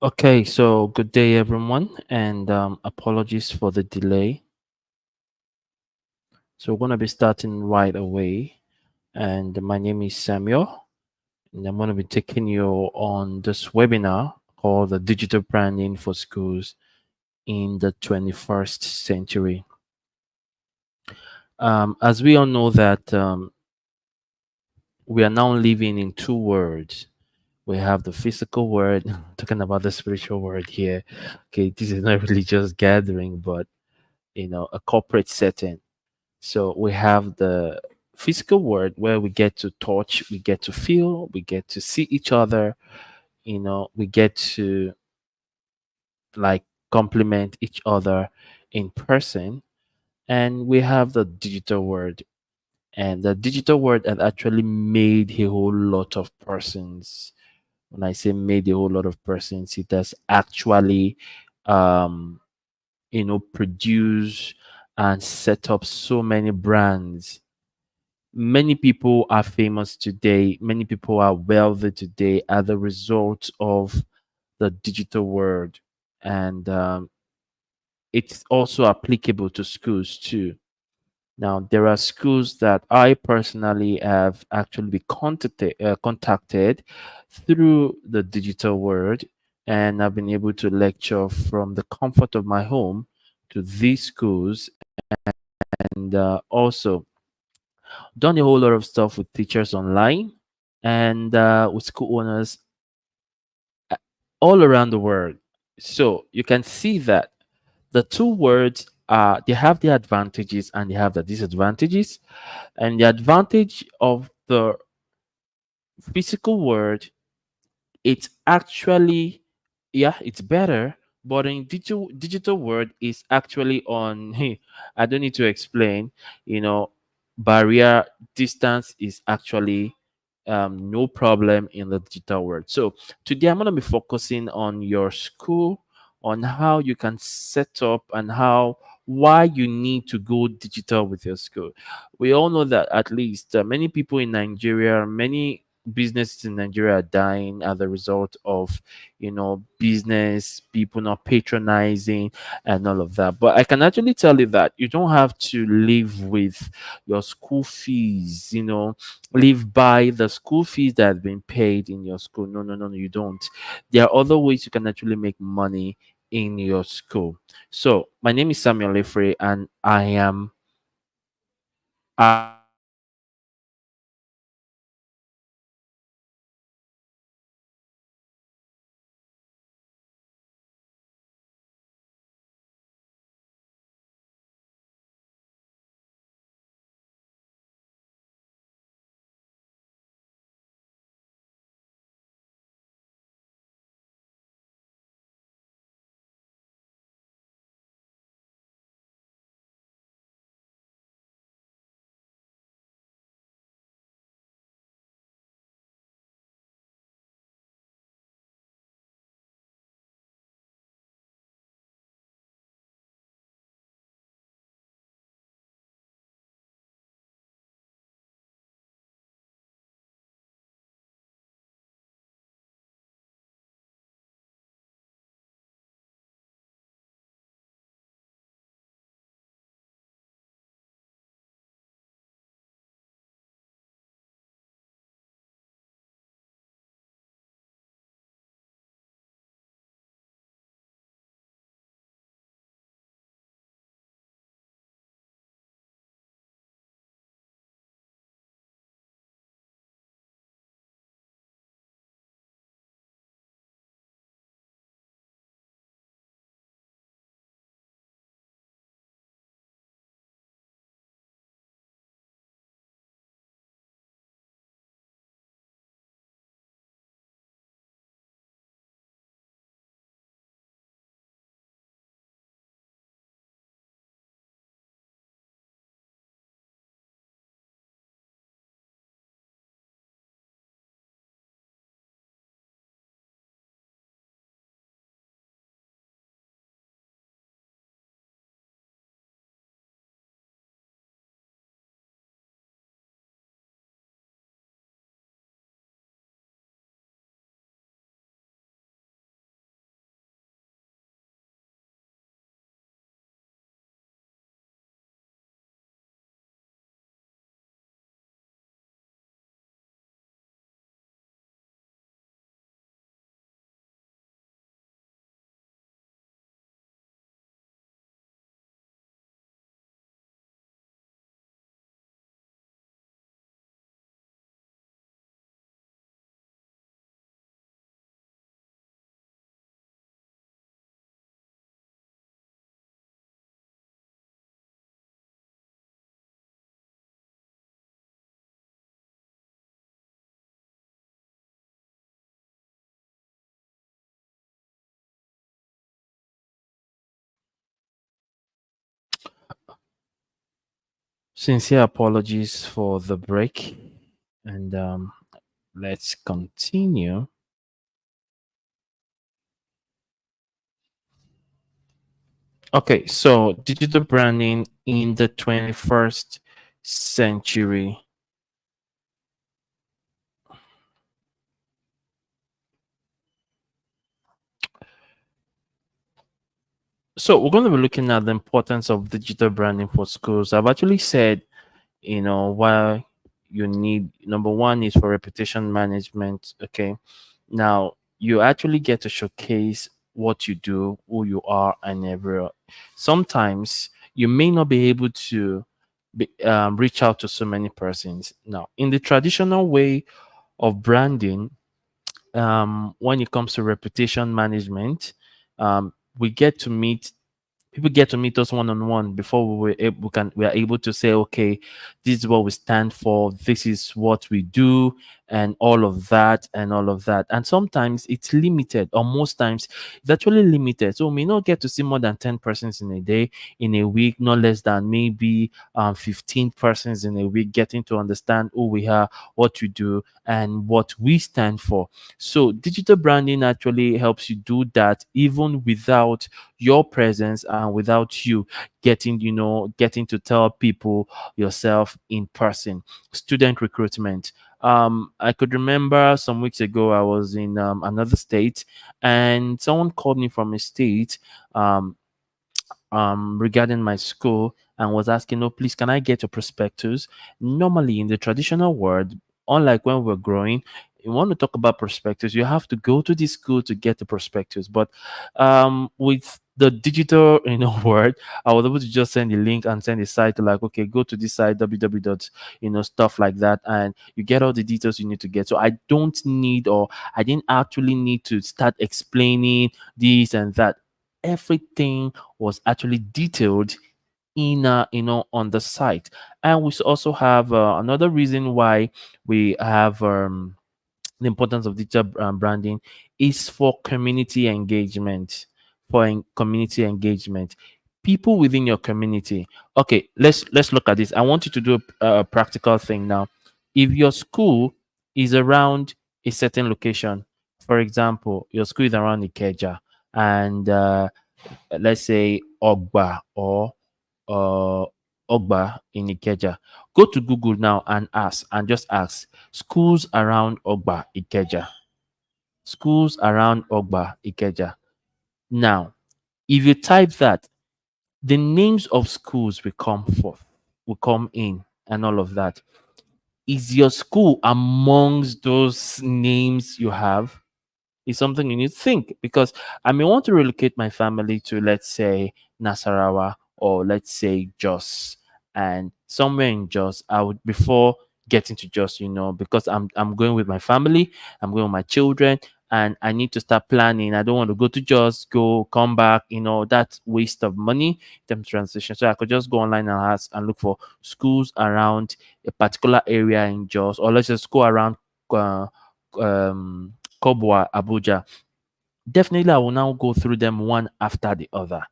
Okay, so good day, everyone, and apologies for the delay. So we're going to be starting right away, and my name is Samuel, and I'm going to be taking you on this webinar called the Digital Branding for Schools in the 21st Century. As we all know that we are now living in two worlds. We have the physical world, talking about the spiritual world here. Okay, this is not really just gathering, but a corporate setting. So we have the physical world where we get to touch, we get to feel, we get to see each other, we get to like compliment each other in person. And we have the digital world. And the digital world has actually made a whole lot of persons. When I say made a whole lot of persons, it has actually um, produce and set up so many brands. Many people are famous today, many people are wealthy today as a result of the digital world. And it's also applicable to schools too. Now, there are schools that I personally have actually been contacted through the digital world, and I've been able to lecture from the comfort of my home to these schools, and also done a whole lot of stuff with teachers online and with school owners uh, all around the world. So you can see that the two words they have the advantages and they have the disadvantages. And the advantage of the physical world, it's actually, yeah, it's better, but in digital world is actually on I don't need to explain, you know barrier distance is actually no problem in the digital world. So today I'm going to be focusing on your school, on how you can set up and how why you need to go digital with your school. We all know that at least many people in Nigeria, many businesses in Nigeria are dying as a result of, business people not patronizing and all of that. But I can actually tell you that you don't have to live with your school fees, live by the school fees that have been paid in your school. No, no, no, no, you don't. There are other ways you can actually make money in your school. So my name is Samuel Lefrey, and Sincere apologies for the break. And let's continue. Okay, so digital branding in the 21st century. So we're going to be looking at the importance of digital branding for schools. I've actually said, why you need number one is for reputation management. Okay. Now you actually get to showcase what you do, who you are, and every. Sometimes you may not be able to reach out to so many persons. Now, in the traditional way of branding, when it comes to reputation management, we get to meet people get to meet us one on one before we are able to say, okay, this is what we stand for, this is what we do, and all of that and all of that. And sometimes it's limited, or most times it's actually limited, so we may not get to see more than 10 persons in a day, in a week, not less than maybe 15 persons in a week, getting to understand who we are, what we do, and what we stand for. So digital branding actually helps you do that even without your presence and without you getting to tell people yourself in person. Student recruitment. I could remember some weeks ago I was in another state, and someone called me from a state um, regarding my school, and was asking, oh, please, can I get your prospectus? Normally, in the traditional world, unlike when we're growing, you want to talk about prospectus, you have to go to the school to get the prospectus. But with the digital, word, I was able to just send the link and send the site to, like, okay, go to this site, www dot, stuff like that, and you get all the details you need to get. So I don't need, or I didn't actually need to start explaining this and that. Everything was actually detailed in on the site. And we also have another reason why we have the importance of digital branding is for community engagement. Community engagement, people within your community. Okay, let's look at this. I want you to do a practical thing now. If your school is around a certain location, for example, your school is around Ikeja, and let's say Ogba, or uh, Ogba in Ikeja. Go to Google now and just ask schools around Ogba, Ikeja. Schools around Ogba, Ikeja. Now, if you type that, the names of schools will come forth, will come in, and all of that. Is your school amongst those names you have? Is something you need to think, because I may want to relocate my family to, let's say, Nasarawa, or let's say Jos, and somewhere in Jos, I would, before getting to Jos, because I'm going with my family, I'm going with my children, and I need to start planning. I don't want to go to Jos, go come back, that's waste of money in terms of transition. So I could just go online and ask and look for schools around a particular area in Jos, or let's just go around uh, um Kobwa, Abuja. Definitely, I will now go through them one after the other.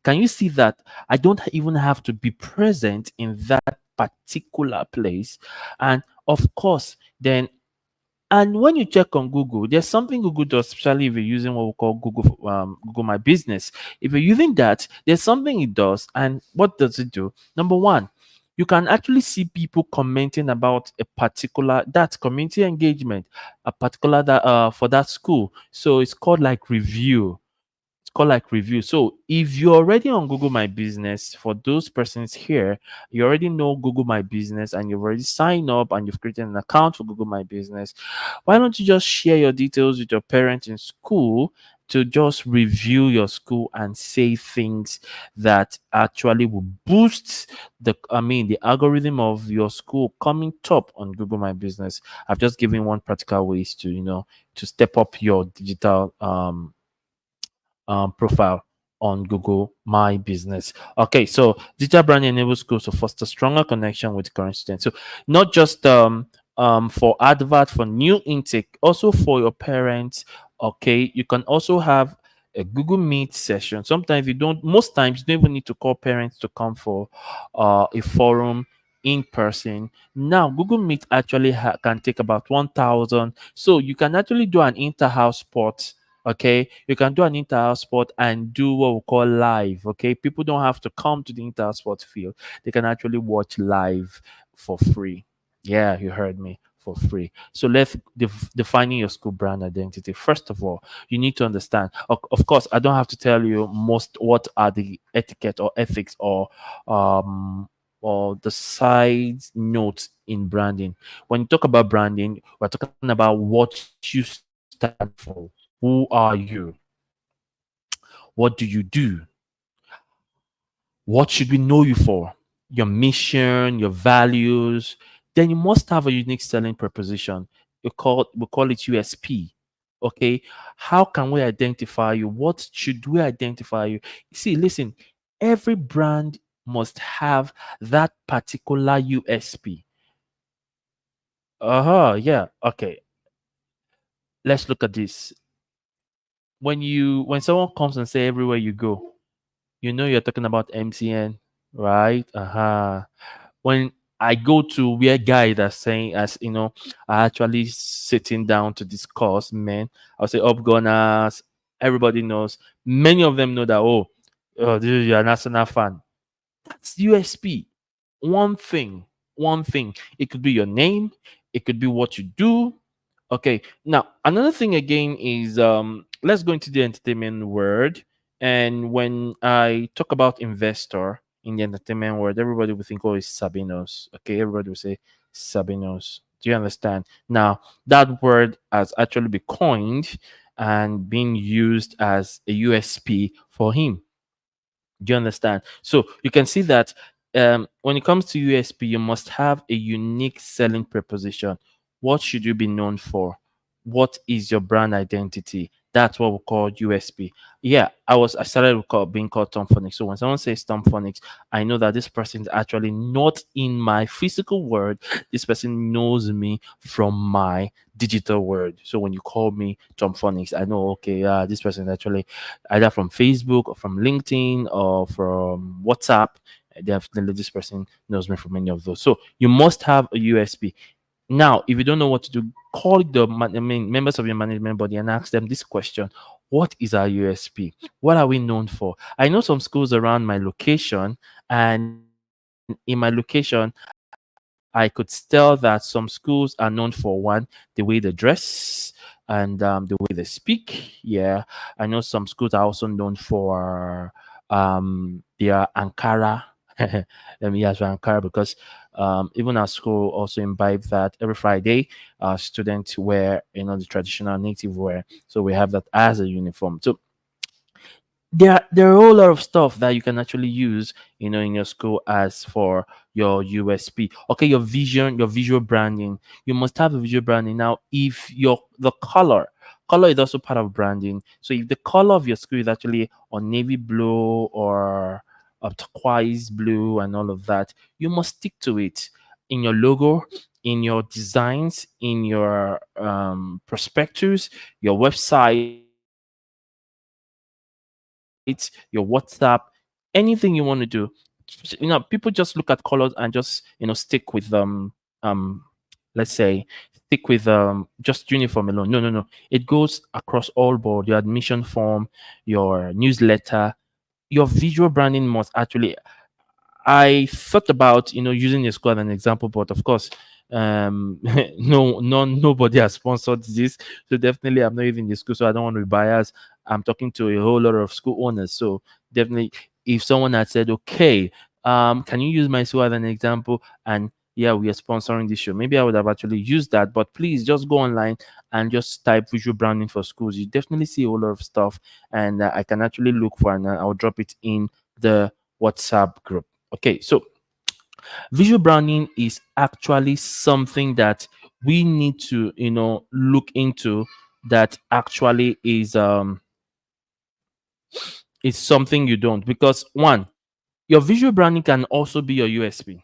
Can you see that I don't even have to be present in that particular place? And of course, then, and when you check on Google, there's something Google does, especially if you're using what we call Google My Business. If you're using that, there's something it does. And what does it do? Number one, you can actually see people commenting about a particular, that's community engagement, a particular that for that school. So it's called like review. It's called like review. So if you're already on Google My Business, for those persons here, you already know Google My Business, and you've already signed up and you've created an account for Google My Business. Why don't you just share your details with your parents in school to just review your school and say things that actually will boost the algorithm of your school coming top on Google My Business. I've just given one practical ways to, to step up your digital profile on Google My Business. Okay, so digital branding enables schools to foster stronger connection with current students. So not just for advert for new intake, also for your parents. Okay, you can also have a Google Meet session. Sometimes you don't. Most times you don't even need to call parents to come for a forum in person. Now, Google Meet actually can take about 1,000. So you can actually do an inter-house sport. Okay, you can do an inter-house sport and do what we call live. Okay, people don't have to come to the inter-house sport field; they can actually watch live for free. Yeah, you heard me, for free. So let's defining your school brand identity. First of all, you need to understand. Of course, I don't have to tell you most what are the etiquette or ethics um the side notes in branding. When you talk about branding, we're talking about what you stand for. Who are you? What do you do? What should we know you for? Your mission, your values. Then you must have a unique selling proposition. We call it USP. Okay. How can we identify you? What should we identify you? See, listen, every brand must have that particular USP. Uh-huh. Yeah. Okay. Let's look at this. When someone comes and say everywhere you go, you know you're talking about MCN, right? Uh-huh. When I go to where guy that's saying, as you know, are actually sitting down to discuss, man, I'll say up gunners. Everybody knows. Many of them know that, this is your national fan. That's USP. One thing, one thing. It could be your name, it could be what you do. Okay. Now, another thing again is let's go into the entertainment world. And when I talk about investor in the entertainment world, everybody will think, oh, it's Sabinos. Okay, everybody will say Sabinos. Do you understand? Now, that word has actually been coined and being used as a USP for him. Do you understand? So you can see that when it comes to USP, you must have a unique selling proposition. What should you be known for? What is your brand identity? That's what we call USP. Yeah, I started being called Tom Phonics. So when someone says Tom Phonics, I know that this person is actually not in my physical world. This person knows me from my digital world. So when you call me Tom Phonics, I know, okay, this person is actually either from Facebook or from LinkedIn or from WhatsApp. Definitely, this person knows me from any of those. So you must have a USP. Now, if you don't know what to do, call members of your management body and ask them this question: what is our USP? What are we known for? I know some schools around my location, and in my location, I could tell that some schools are known for one, the way they dress and the way they speak. Yeah, I know some schools are also known for their Ankara. Let me use Ankara because even our school also imbibe that every Friday, students wear the traditional native wear. So we have that as a uniform. So there are a whole lot of stuff that you can actually use in your school as for your USP. Okay, your vision, your visual branding. You must have a visual branding. Now, if your the color is also part of branding. So if the color of your school is actually on navy blue or a turquoise blue and all of that, you must stick to it in your logo, in your designs, in your prospectus, your website, your WhatsApp, anything you want to do. People just look at colors and just stick with um let's say stick with just uniform alone. No, it goes across all board: your admission form, your newsletter. Your visual branding must actually, I thought about using a school as an example, but of course, nobody has sponsored this, so definitely I'm not using the school, so I don't want to be biased. I'm talking to a whole lot of school owners, so definitely, if someone had said, "Okay, can you use my school as an example?" and yeah, we are sponsoring this show, maybe I would have actually used that. But please just go online and just type visual branding for schools. You definitely see a whole lot of stuff, and I can actually look for and I'll drop it in the WhatsApp group. Okay, so visual branding is actually something that we need to, look into. That actually is something you don't, because one, your visual branding can also be your USP.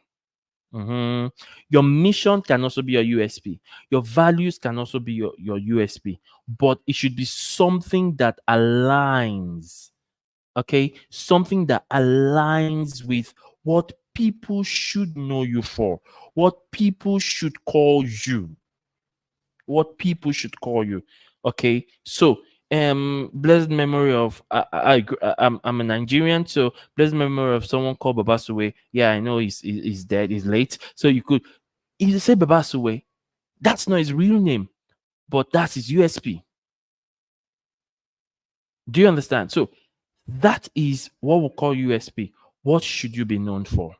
Mhm. Your mission can also be your USP. Your values can also be your USP, but it should be something that aligns. Okay, something that aligns with what people should know you for, what people should call you, what people should call you. Okay, so blessed memory of I'm a Nigerian, so blessed memory of someone called Babasuwe. Yeah, I know he's dead, he's late. So you could, if you say Babasuwe, that's not his real name, but that's his USP. Do you understand? So that is what we call USP. What should you be known for?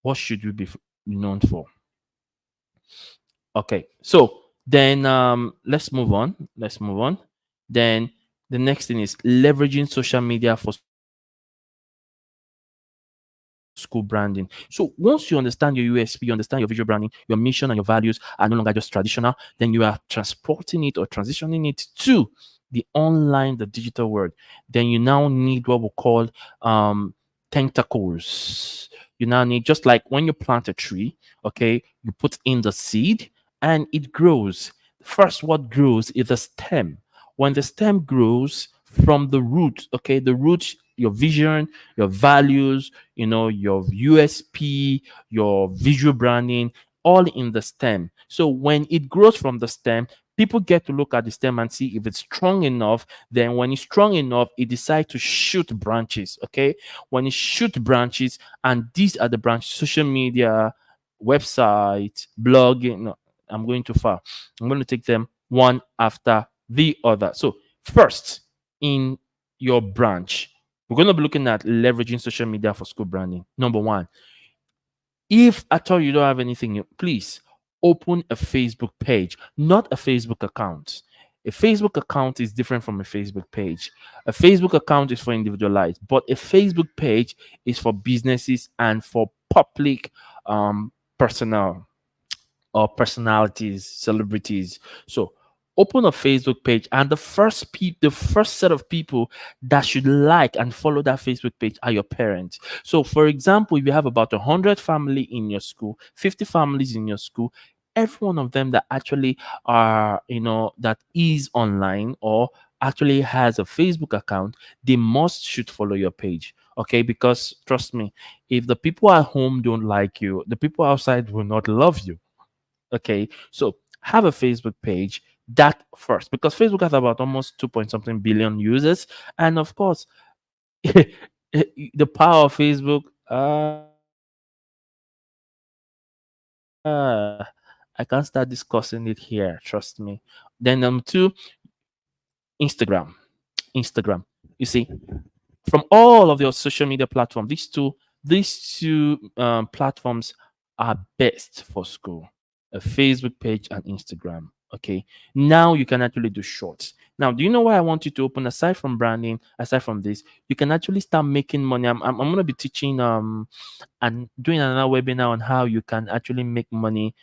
What should you be known for? Okay, so then let's move on. Let's move on. Then the next thing is leveraging social media for school branding. So once you understand your USP, you understand your visual branding, your mission and your values are no longer just traditional, then you are transporting it or transitioning it to the online, the digital world. Then you now need what we call tentacles. You now need, just like when you plant a tree, okay, you put in the seed and it grows. First, what grows is the stem. When the stem grows from the root, okay, the root, your vision, your values, your USP, your visual branding, all in the stem. So when it grows from the stem, people get to look at the stem and see if it's strong enough. Then when it's strong enough, it decides to shoot branches. Okay, when it shoot branches, and these are the branches: social media, website, blogging. No, I'm going too far. I'm going to take them one after the other. So first, in your branch, we're going to be looking at leveraging social media for school branding. Number one, if at all you don't have anything, please open a Facebook page, not a Facebook account. A Facebook account is different from a Facebook page. A Facebook account is for individualized, but a Facebook page is for businesses and for public personnel or personalities, celebrities. So open a Facebook page, and the first set of people that should like and follow that Facebook page are your parents. So for example, if you have about 100 family in your school, 50 families in your school, every one of them that actually are, that is online or actually has a Facebook account, they must should follow your page. Okay, because trust me, if the people at home don't like you, the people outside will not love you. Okay, so have a Facebook page, that first, because Facebook has about almost 2 point something billion users. And of course, the power of Facebook, I can't start discussing it here, trust me. Then two, Instagram. Instagram. You see, from all of your social media platforms, these two platforms are best for school: a Facebook page and Instagram. Okay, now you can actually do shorts. Now, do you know why I want you to open? Aside from branding, aside from this, you can actually start making money. I'm going to be teaching and doing another webinar on how you can actually make money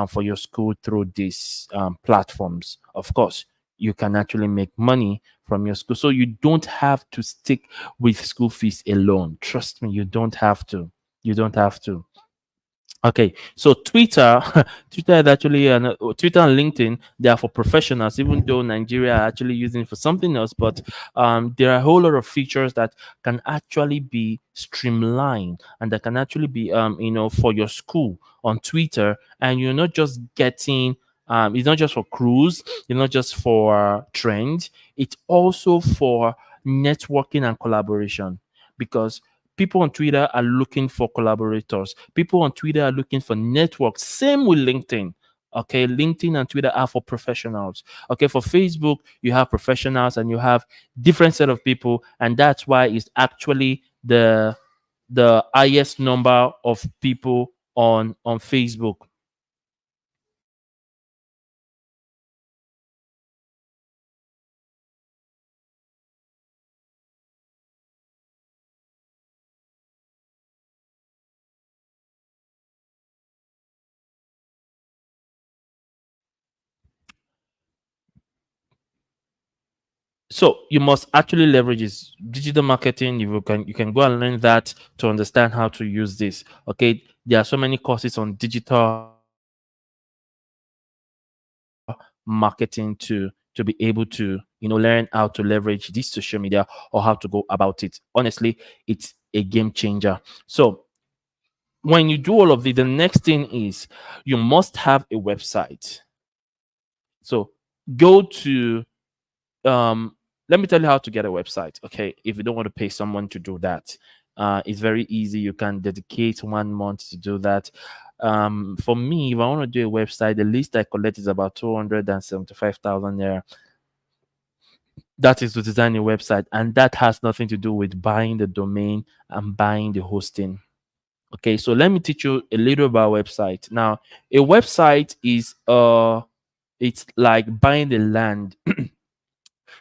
for your school through these platforms. Of course, you can actually make money from your school, so you don't have to stick with school fees alone. Trust me, you don't have to. You don't have to. Okay, so Twitter, Twitter is actually Twitter and LinkedIn. They are for professionals, even though Nigeria are actually using it for something else. But there are a whole lot of features that can actually be streamlined and that can actually be, for your school on Twitter. And you're not just getting, it's not just for cruise, it's not just for trends. It's also for networking and collaboration, because people on Twitter are looking for collaborators. People on Twitter are looking for networks. Same with LinkedIn. Okay, LinkedIn and Twitter are for professionals. Okay, for Facebook, you have professionals and you have different set of people, and that's why it's actually the highest number of people on Facebook. So you must actually leverage this digital marketing. You can go and learn that to understand how to use this. Okay, there are so many courses on digital marketing to be able to learn how to leverage this social media or how to go about it. Honestly, it's a game changer. So when you do all of this, the next thing is you must have a website. So go to let me tell you how to get a website. Okay, if you don't want to pay someone to do that, it's very easy. You can dedicate 1 month to do that. For me, if I want to do a website, the least I collect is about 275,000 naira. That is to design a website, and that has nothing to do with buying the domain and buying the hosting. Okay, so let me teach you a little about website. Now, a website is it's like buying the land,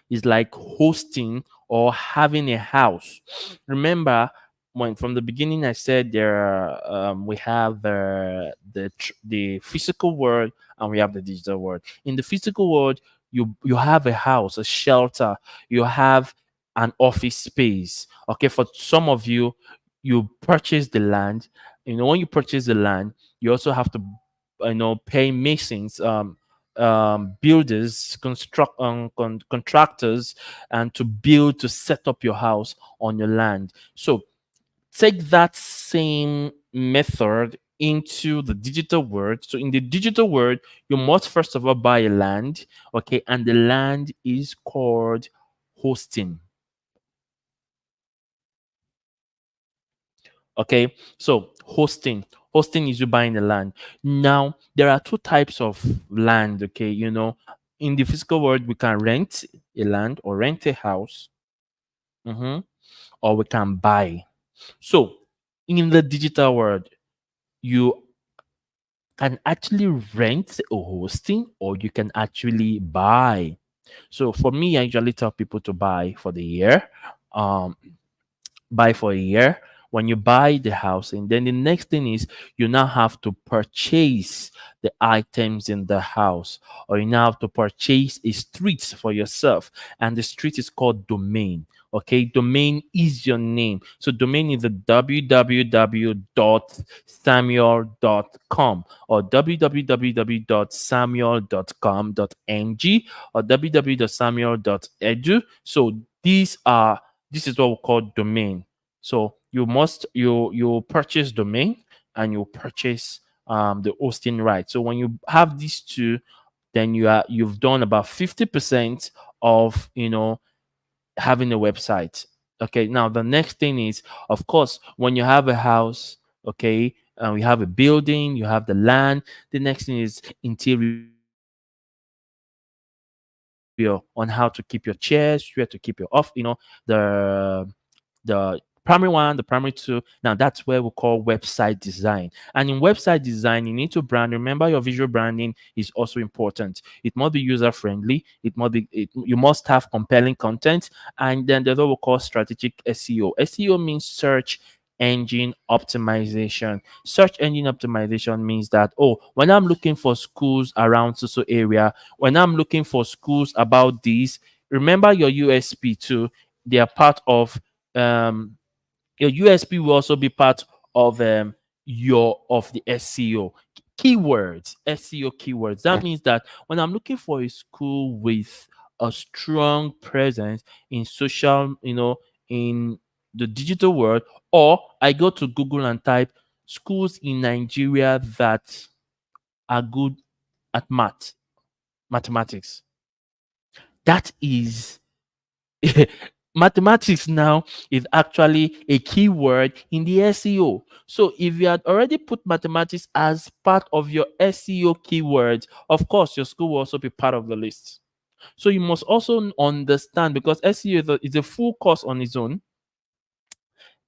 is like hosting or having a house. Remember, when from the beginning I said there are, we have the physical world and we have the digital world. In the physical world, you have a house, a shelter, you have an office space. Okay, for some of you, you purchase the land. You know, when you purchase the land, you also have to, pay masons, builders, contractors, and to build, to set up your house on your land. So take that same method into the digital world. So in the digital world, you must first of all buy a land, okay, and the land is called hosting. Okay, so hosting is you buying the land. Now there are two types of land. Okay, in the physical world we can rent a land or rent a house, mhm, or we can buy. So in the digital world, you can actually rent a hosting or you can actually buy. So for me, I usually tell people to buy for the year. Um, Buy for a year. When you buy the house, and then the next thing is you now have to purchase the items in the house, or you now have to purchase a street for yourself, and the street is called domain. Okay, domain is your name. So domain is the www.samuel.com or www.samuel.com.ng or www.samuel.edu. So this is what we call domain. So you purchase domain and you purchase the hosting right. So when you have these two, then you've done about 50% of having a website. Okay, now the next thing is, of course, when you have a house, okay, and we have a building, you have the land. The next thing is interior, on how to keep your chairs, where to keep your off, the primary one, the primary two. Now that's where we call website design. And in website design, you need to brand. Remember, your visual branding is also important. It must be user friendly. You must have compelling content. And then there's what we call strategic SEO. SEO means search engine optimization. Search engine optimization means that, when I'm looking for schools around so area, when I'm looking for schools about this, remember your USP too. They are part of um your USP will also be part of your of the SEO keywords. SEO keywords. That means that when I'm looking for a school with a strong presence in social, in the digital world, or I go to Google and type schools in Nigeria that are good at mathematics. That is mathematics now is actually a keyword in the SEO. So if you had already put mathematics as part of your SEO keywords, of course your school will also be part of the list. So you must also understand, because SEO is a full course on its own.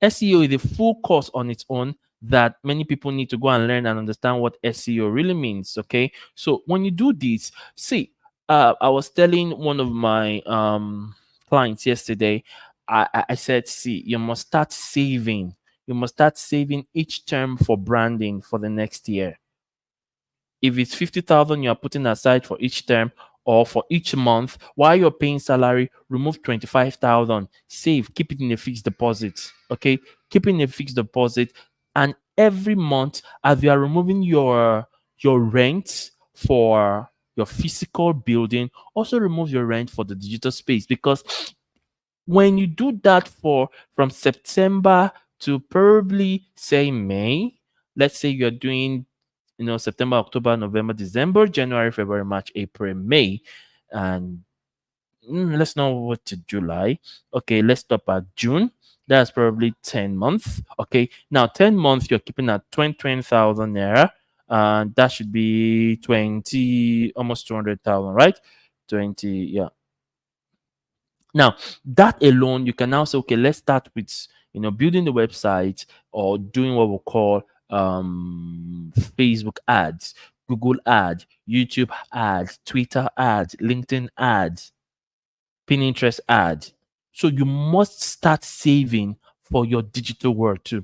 SEO is a full course on its own that many people need to go and learn and understand what SEO really means. Okay. So when you do this, see, I was telling one of my clients yesterday, I said, see, you must start saving. You must start saving each term for branding for the next year. If it's 50,000 you're putting aside for each term or for each month, while you're paying salary, remove 25,000, save, keep it in a fixed deposit. Okay, keep it in a fixed deposit, and every month, as you are removing your rent for your physical building, also remove your rent for the digital space, because when you do that for from September to probably say May, Let's say you're doing, September, October, November, December, January, February, March, April, May, and let's not what to July. Okay, let's stop at June. That's probably 10 months. Okay, now 10 months you're keeping at 20,000 naira, and that should be 20, almost 200,000, right? 20, yeah. Now, that alone, you can now say, okay, let's start with, building the website or doing what we call Facebook ads, Google ads, YouTube ads, Twitter ads, LinkedIn ads, Pinterest ads. So you must start saving for your digital world too.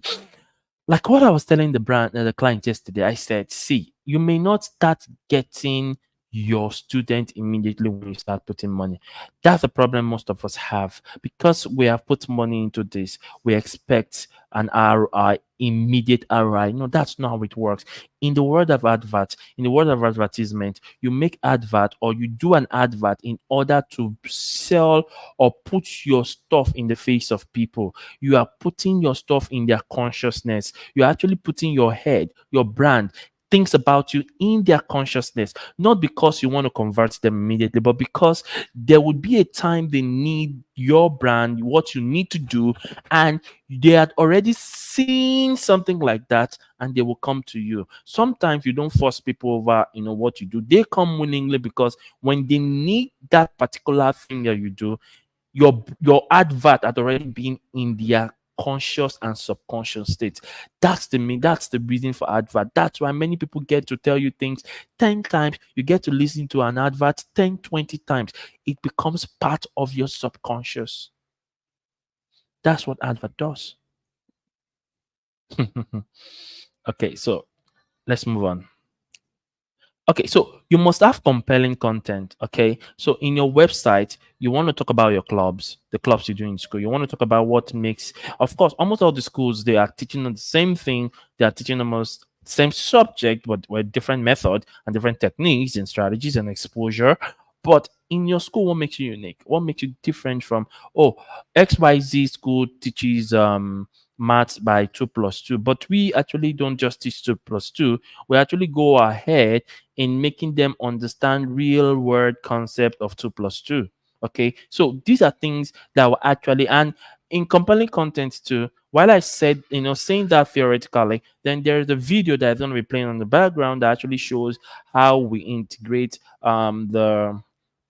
Like what I was telling the client yesterday, I said, see, you may not start getting your student immediately when you start putting money. That's the problem most of us have. Because we have put money into this, we expect an ROI, immediate ROI. No, that's not how it works. In the world of in the world of advertisement, you make advert or you do an advert in order to sell or put your stuff in the face of people. You are putting your stuff in their consciousness. You're actually putting your head, your brand, thinks about you in their consciousness, not because you want to convert them immediately, but because there would be a time they need your brand, what you need to do, and they had already seen something like that, and they will come to you. Sometimes you don't force people over, what you do. They come willingly because when they need that particular thing that you do, your advert had already been in their conscious and subconscious state. That's the reason for advert. That's why many people get to tell you things 10 times. You get to listen to an advert 10, 20 times. It becomes part of your subconscious. That's what advert does. Okay, so let's move on. Okay, so you must have compelling content. Okay, so in your website, you want to talk about your clubs, the clubs you do in school. You want to talk about what makes, of course, almost all the schools they are teaching on the same thing. They are teaching almost same subject, but with different method and different techniques and strategies and exposure. But in your school, what makes you unique? What makes you different from XYZ school teaches maths by 2 plus 2, but we actually don't just teach 2 plus 2. We actually go ahead in making them understand real world concept of 2 plus 2. Okay, so these are things that were actually, and in compelling content too, while I said, saying that theoretically, then there's a video that is going to be playing on the background that actually shows how we integrate the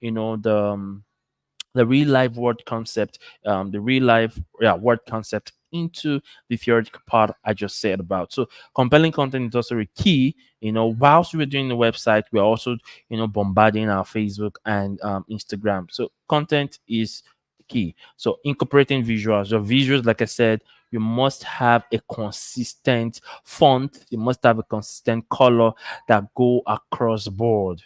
you know the real life word concept, the real life word concept into the theoretical part I just said about. So compelling content is also a key. Whilst we're doing the website, we're also bombarding our Facebook and Instagram. So content is key. So incorporating visuals. Your visuals, like I said, you must have a consistent font. You must have a consistent color that goes across board.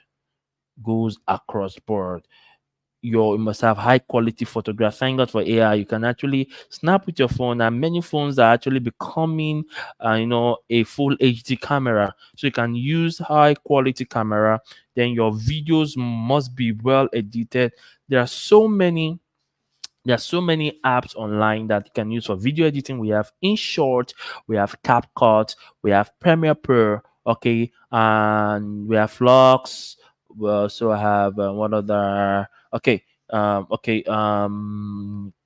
You must have high quality photographs. Thank God for AI. You can actually snap with your phone, and many phones are actually becoming, a full HD camera. So you can use high quality camera. Then your videos must be well edited. There are so many there are so many apps online that you can use for video editing. We have InShot, we have CapCut, we have Premiere Pro, okay, and we have Flux. We also have one other,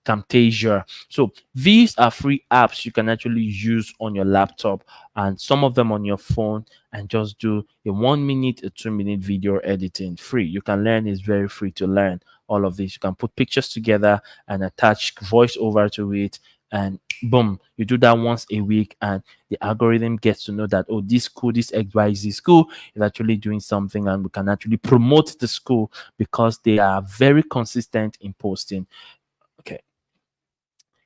Camtasia. So these are free apps you can actually use on your laptop and some of them on your phone, and just do a 1 minute, a 2 minute video editing free. You can learn, it's very free to learn all of this. You can put pictures together and attach voiceover to it, and boom, you do that once a week, and the algorithm gets to know that, oh, this school, this XYZ school is actually doing something, and we can actually promote the school because they are very consistent in posting. Okay,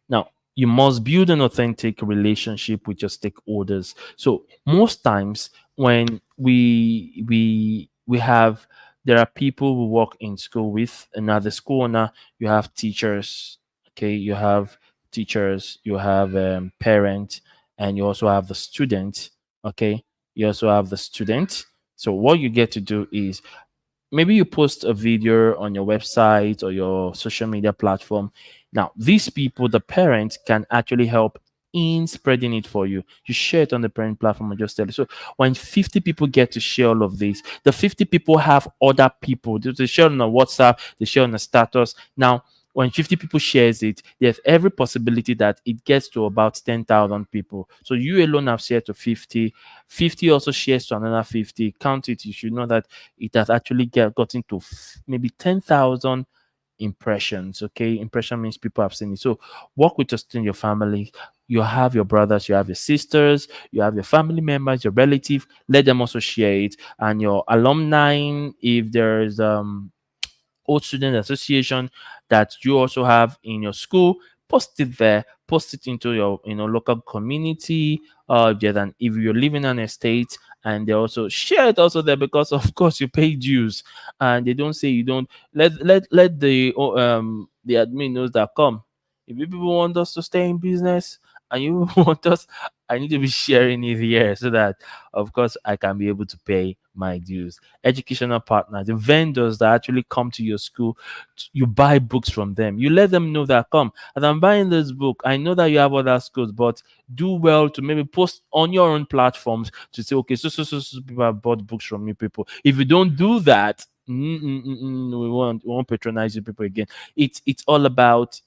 now, you must build an authentic relationship with your stakeholders. So most times when we have, there are people who work in school with another school owner. You have teachers, okay, you have teachers, you have parents, and you also have the student. Okay, you also have the student. So what you get to do is, maybe you post a video on your website or your social media platform. Now, these people, the parents, can actually help in spreading it for you. You share it on the parent platform and just tell it. So when 50 people get to share all of this, the 50 people have other people. They share on a WhatsApp, they share on a status. Now, when 50 people shares it, there's every possibility that it gets to about 10,000 people. So you alone have shared to 50. 50 also shares to another 50. Count it. You should know that it has actually gotten to maybe 10,000 impressions. Okay, impression means people have seen it. So work with just in your family. You have your brothers, you have your sisters, you have your family members, your relative. Let them also share it, and your alumni. If there's old student association that you also have in your school, post it there, post it into your local community. If you're living on an estate, and they also share it also there, because of course you pay dues, and they don't say you don't. Let the admin knows that, come, if you people want us to stay in business and you want us, I need to be sharing it here, so that of course I can be able to pay my dues. Educational partners, the vendors that actually come to your school, you buy books from them. You let them know that, come, as I'm buying this book, I know that you have other schools, but do well to maybe post on your own platforms to say, okay, so people have bought books from you people. If you don't do that, we won't patronize you people again. It's all about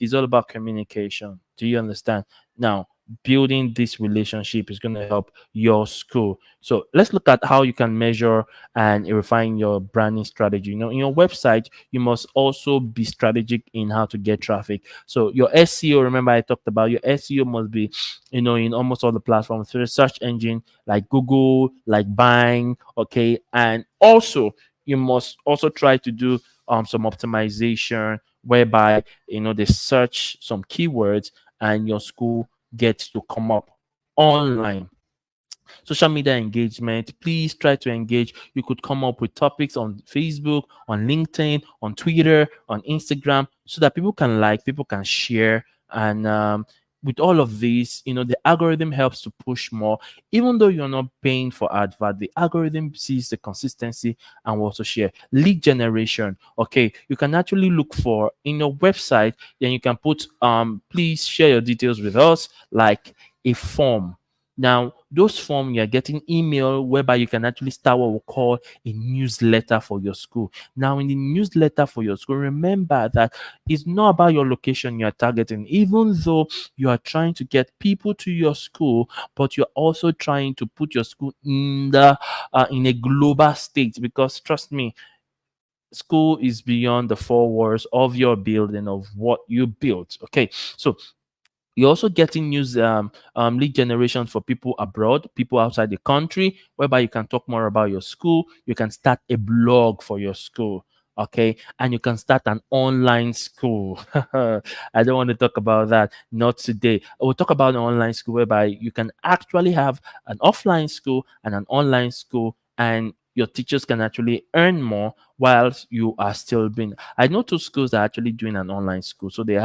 communication. Do you understand? Now, building this relationship is going to help your school. So let's look at how you can measure and refine your branding strategy. In your website, you must also be strategic in how to get traffic. So your SEO, remember I talked about your SEO must be, in almost all the platforms, so the search engine like Google, like Bing, okay, and also you must also try to do some optimization whereby they search some keywords and your school gets to come up online. Social media engagement, please try to engage. You could come up with topics on Facebook, on LinkedIn, on Twitter, on Instagram, so that people can like, people can share. And with all of this, the algorithm helps to push more. Even though you're not paying for advert, the algorithm sees the consistency and will also share. Lead generation, okay, you can actually look for in your website, then you can put please share your details with us, like a form. Now, those forms, you're getting email whereby you can actually start what we call a newsletter for your school. Now, in the newsletter for your school, remember that it's not about your location you're targeting, even though you are trying to get people to your school, but you're also trying to put your school in a global state, because trust me, school is beyond the four walls of your building, of what you built. Okay, so you're also getting news lead generation for people abroad, people outside the country, whereby you can talk more about your school. You can start a blog for your school. Okay, and you can start an online school. I don't want to talk about that, not today. We'll talk about an online school whereby you can actually have an offline school and an online school, and your teachers can actually earn more whilst you are still being. I know two schools that are actually doing an online school, so they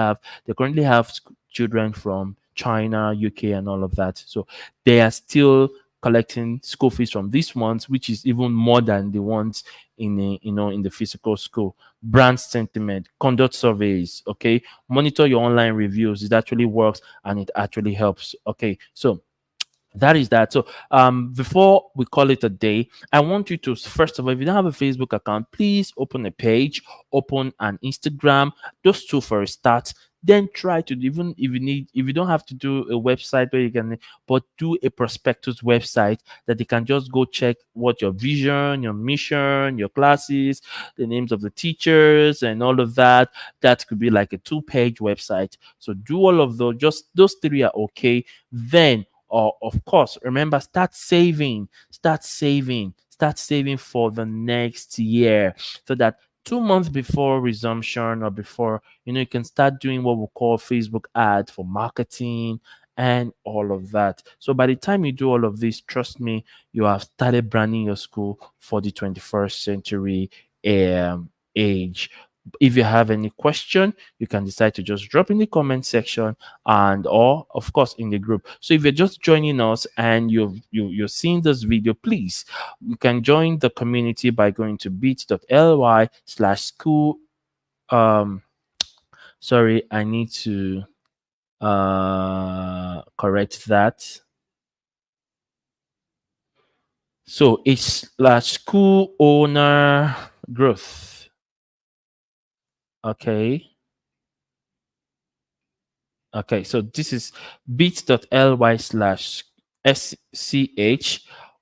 currently have children from China, UK, and all of that. So they are still collecting school fees from these ones, which is even more than the ones in the physical school. Brand sentiment, conduct surveys, okay, monitor your online reviews. It actually works and it actually helps. Okay, so that is that. So before we call it a day, I want you to, first of all, if you don't have a Facebook account, please open a page, open an Instagram, those two for a start. Then try to, even if you don't have to do a website where you can, but do a prospectus website that they can just go check what your vision, your mission, your classes, the names of the teachers, and all of that. That could be like a two-page website. So do all of those. Just those three are okay. Then, or of course, remember, start saving for the next year, so that 2 months before resumption, or before, you can start doing what we call Facebook ads for marketing and all of that. So by the time you do all of this, trust me, you have started branding your school for the 21st century age. If you have any question, you can decide to just drop in the comment section, and or of course in the group. So if you're just joining us and you're seeing this video, please, you can join the community by going to bit.ly/school. um Sorry, I need to correct that. So it's school owner growth. Okay. Okay, so this is bit.ly/sch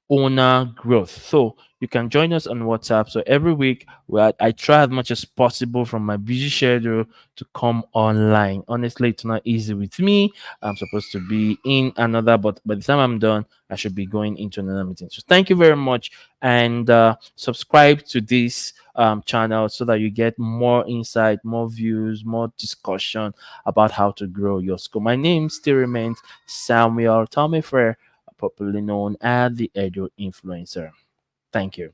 owner growth. So you can join us on WhatsApp. So every week, I try as much as possible from my busy schedule to come online. Honestly, it's not easy with me. I'm supposed to be in another, but by the time I'm done, I should be going into another meeting. So thank you very much, and subscribe to this channel so that you get more insight, more views, more discussion about how to grow your school. My name still remains Samuel Tomifer, popularly known as the Edu Influencer. Thank you.